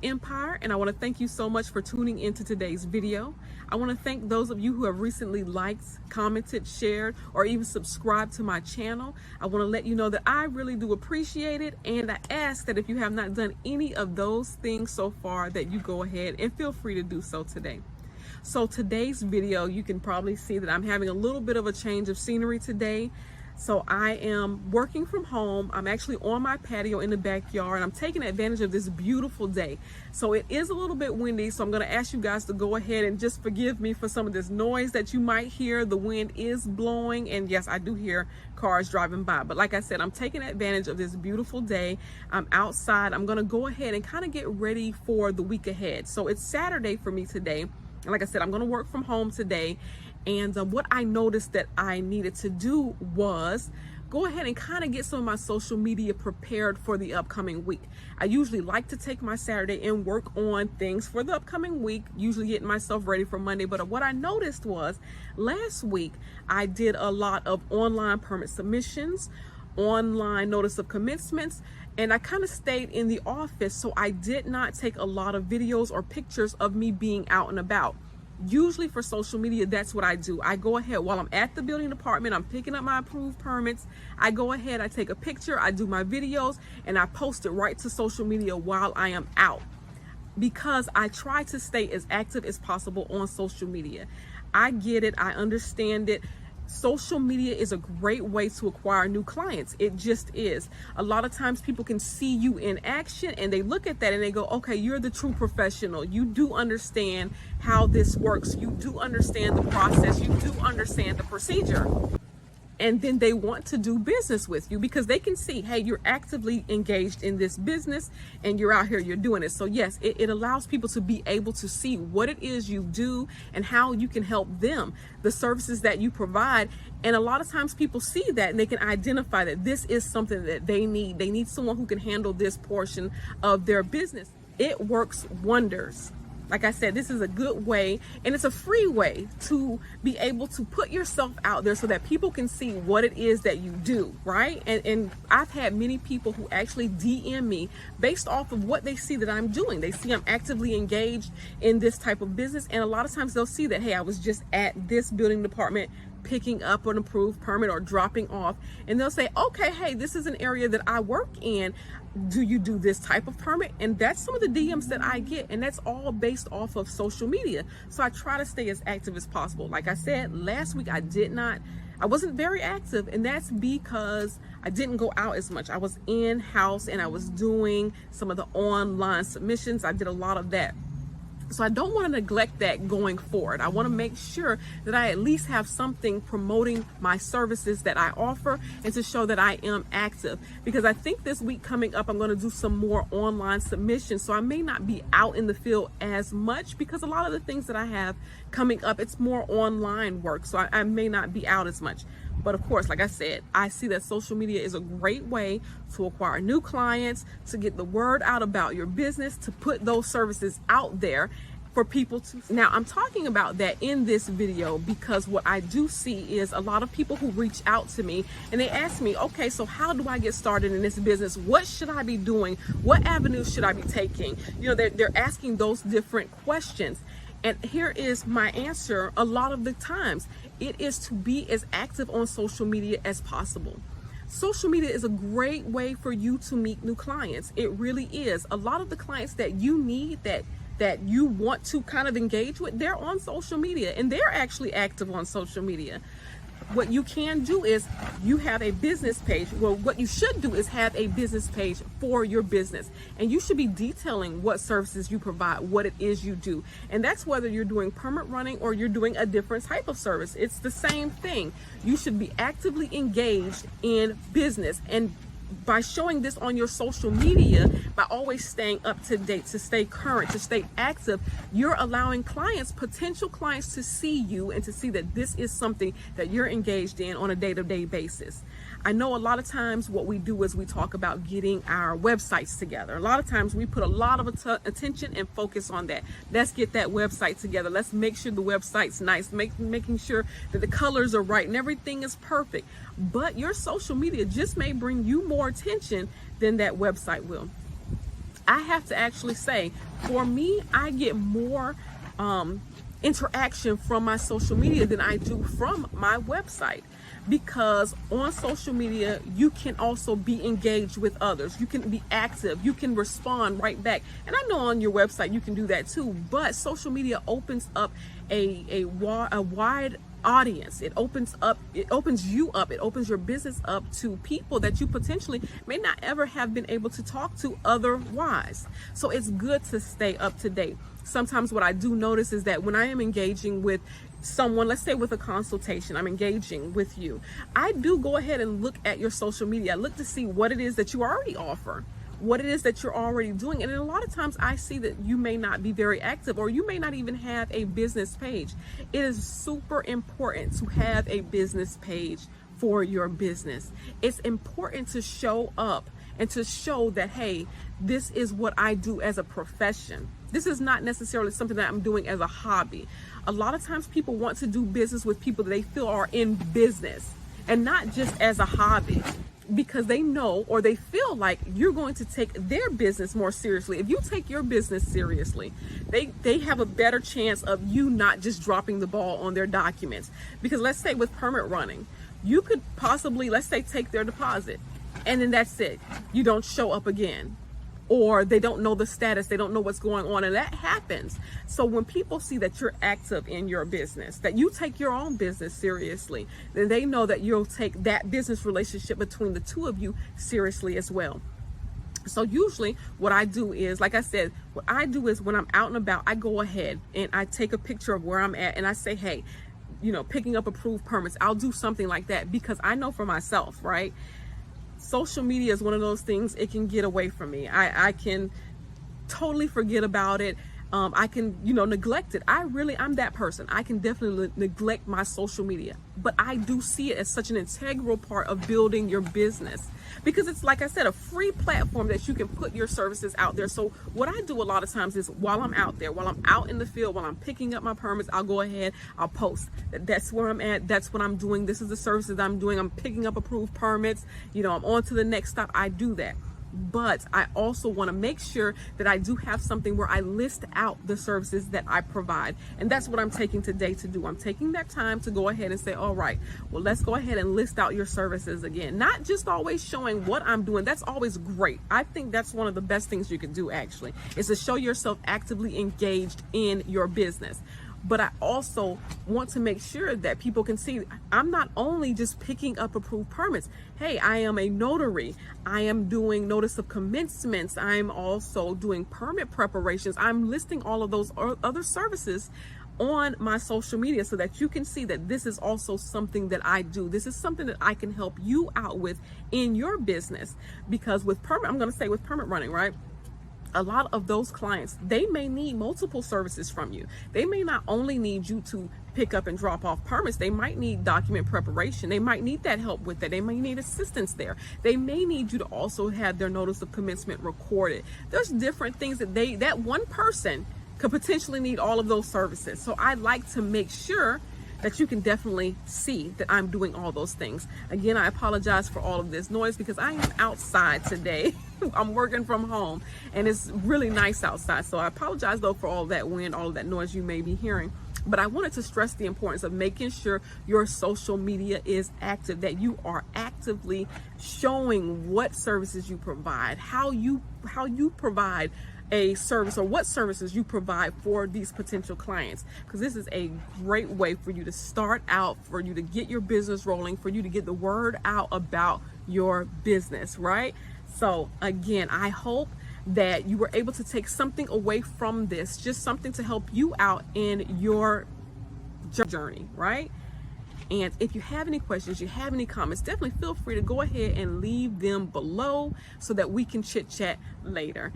Empire, and I want to thank you so much for tuning into today's video. I want to thank those of you who have recently liked, commented, shared, or even subscribed to my channel. I want to let you know that I really do appreciate it, and I ask that if you have not done any of those things so far, that you go ahead and feel free to do so today. So today's video, you can probably see that I'm having a little bit of a change of scenery today. So I am working from home. I'm actually on my patio in the backyard. I'm taking advantage of this beautiful day. So it is a little bit windy, so I'm going to ask you guys to go ahead and just forgive me for some of this noise that you might hear. The wind is blowing, and yes, I do hear cars driving by. But like I said, I'm taking advantage of this beautiful day. I'm outside. I'm going to go ahead and kind of get ready for the week ahead. So it's Saturday for me today. And like I said, I'm going to work from home today. And what I noticed that I needed to do was go ahead and kind of get some of my social media prepared for the upcoming week. I usually like to take my Saturday and work on things for the upcoming week, usually getting myself ready for Monday. But what I noticed was last week I did a lot of online permit submissions, online notice of commencements, and I kind of stayed in the office, so I did not take a lot of videos or pictures of me being out and about. Usually for social media, that's what I do. I go ahead while I'm at the building department, I'm picking up my approved permits. I go ahead, I take a picture, I do my videos, and I post it right to social media while I am out, because I try to stay as active as possible on social media. I get it, I understand it. Social media is a great way to acquire new clients. It just is. A lot of times people can see you in action and they look at that and they go, okay, you're the true professional. You do understand how this works. You do understand the process. You do understand the procedure. And then they want to do business with you because they can see, hey, you're actively engaged in this business and you're out here, you're doing it. So yes, it allows people to be able to see what it is you do and how you can help them, the services that you provide. And a lot of times people see that and they can identify that this is something that they need. They need someone who can handle this portion of their business. It works wonders. Like I said, this is a good way, and it's a free way to be able to put yourself out there so that people can see what it is that you do, right? And I've had many people who actually DM me based off of what they see that I'm doing. They see I'm actively engaged in this type of business, and a lot of times they'll see that, hey, I was just at this building department picking up an approved permit or dropping off, and they'll say, okay, hey, this is an area that I work in. Do you do this type of permit? And that's some of the DMs that I get, and that's all based off of social media. So I try to stay as active as possible. Like I said, last week I wasn't very active, and that's because I didn't go out as much. I was in-house and I was doing some of the online submissions. I did a lot of that. So I don't want to neglect that going forward. I want to make sure that I at least have something promoting my services that I offer and to show that I am active, because I think this week coming up, I'm going to do some more online submissions. So I may not be out in the field as much because a lot of the things that I have coming up, it's more online work. So I may not be out as much. But of course, like I said, I see that social media is a great way to acquire new clients, to get the word out about your business, to put those services out there for people to. Now, I'm talking about that in this video because what I do see is a lot of people who reach out to me and they ask me, okay, so how do I get started in this business? What should I be doing? What avenues should I be taking? You know, they're asking those different questions. And here is my answer a lot of the times. It is to be as active on social media as possible. Social media is a great way for you to meet new clients. It really is. A lot of the clients that you need, that you want to kind of engage with, they're on social media and they're actually active on social media. What you can do is you have a business page. Well, what you should do is have a business page for your business, and you should be detailing what services you provide, what it is you do. And that's whether you're doing permit running or you're doing a different type of service. It's the same thing. You should be actively engaged in business, and by showing this on your social media, by always staying up to date, to stay current, to stay active, you're allowing clients, potential clients, to see you and to see that this is something that you're engaged in on a day-to-day basis. I know a lot of times what we do is we talk about getting our websites together. A lot of times we put a lot of attention and focus on that. Let's get that website together. Let's make sure the website's nice, making sure that the colors are right and everything is perfect. But your social media just may bring you more attention than that website will. I have to actually say, for me, I get more interaction from my social media than I do from my website, because on social media you can also be engaged with others, you can be active, you can respond right back. And I know on your website you can do that too, but social media opens up a wide audience. It opens you up, it opens your business up to people that you potentially may not ever have been able to talk to otherwise. So it's good to stay up to date. Sometimes what I do notice is that when I am engaging with someone, let's say with a consultation, I'm engaging with you, I do go ahead and look at your social media. I look to see what it is that you already offer, what it is that you're already doing. And a lot of times I see that you may not be very active, or you may not even have a business page. It is super important to have a business page for your business. It's important to show up and to show that, hey, this is what I do as a profession. This is not necessarily something that I'm doing as a hobby. A lot of times people want to do business with people that they feel are in business, and not just as a hobby, because they know, or they feel like you're going to take their business more seriously. If you take your business seriously, they have a better chance of you not just dropping the ball on their documents. Because let's say with permit running, you could possibly, let's say, take their deposit, and then that's it. You don't show up again, or they don't know the status, they don't know what's going on, and that happens. So when people see that you're active in your business, that you take your own business seriously, then they know that you'll take that business relationship between the two of you seriously as well. So usually what I do is, like I said, what I do is when I'm out and about, I go ahead and I take a picture of where I'm at, and I say, hey, you know, picking up approved permits. I'll do something like that, because I know for myself, right? Social media is one of those things, it can get away from me. I can totally forget about it. I can, neglect it. I'm that person. I can definitely neglect my social media, but I do see it as such an integral part of building your business, because it's, like I said, a free platform that you can put your services out there. So what I do a lot of times is, while I'm out there, while I'm out in the field, while I'm picking up my permits, I'll go ahead, I'll post. That's where I'm at. That's what I'm doing. This is the services I'm doing. I'm picking up approved permits. I'm on to the next stop. I do that. But I also want to make sure that I do have something where I list out the services that I provide. And that's what I'm taking today to do. I'm taking that time to go ahead and say, all right, well, let's go ahead and list out your services again. Not just always showing what I'm doing. That's always great. I think that's one of the best things you can do, actually, is to show yourself actively engaged in your business. But I also want to make sure that people can see I'm not only just picking up approved permits. Hey, I am a notary. I am doing notice of commencements. I'm also doing permit preparations. I'm listing all of those other services on my social media, so that you can see that this is also something that I do. This is something that I can help you out with in your business. Because with permit, I'm going to say with permit running, right? A lot of those clients, they may need multiple services from you. They may not only need you to pick up and drop off permits. They might need document preparation. They might need that help with that. They may need assistance there. They may need you to also have their notice of commencement recorded. There's different things that one person could potentially need all of those services. So I like to make sure that you can definitely see that I'm doing all those things. Again, I apologize for all of this noise, because I am outside today. I'm working from home, and it's really nice outside. So I apologize though for all that wind, all of that noise you may be hearing. But I wanted to stress the importance of making sure your social media is active, that you are actively showing what services you provide, how you provide a service, or what services you provide for these potential clients. Because this is a great way for you to start out, for you to get your business rolling, for you to get the word out about your business, right? So again, I hope that you were able to take something away from this, just something to help you out in your journey, right? And if you have any questions, you have any comments, definitely feel free to go ahead and leave them below, so that we can chit chat later.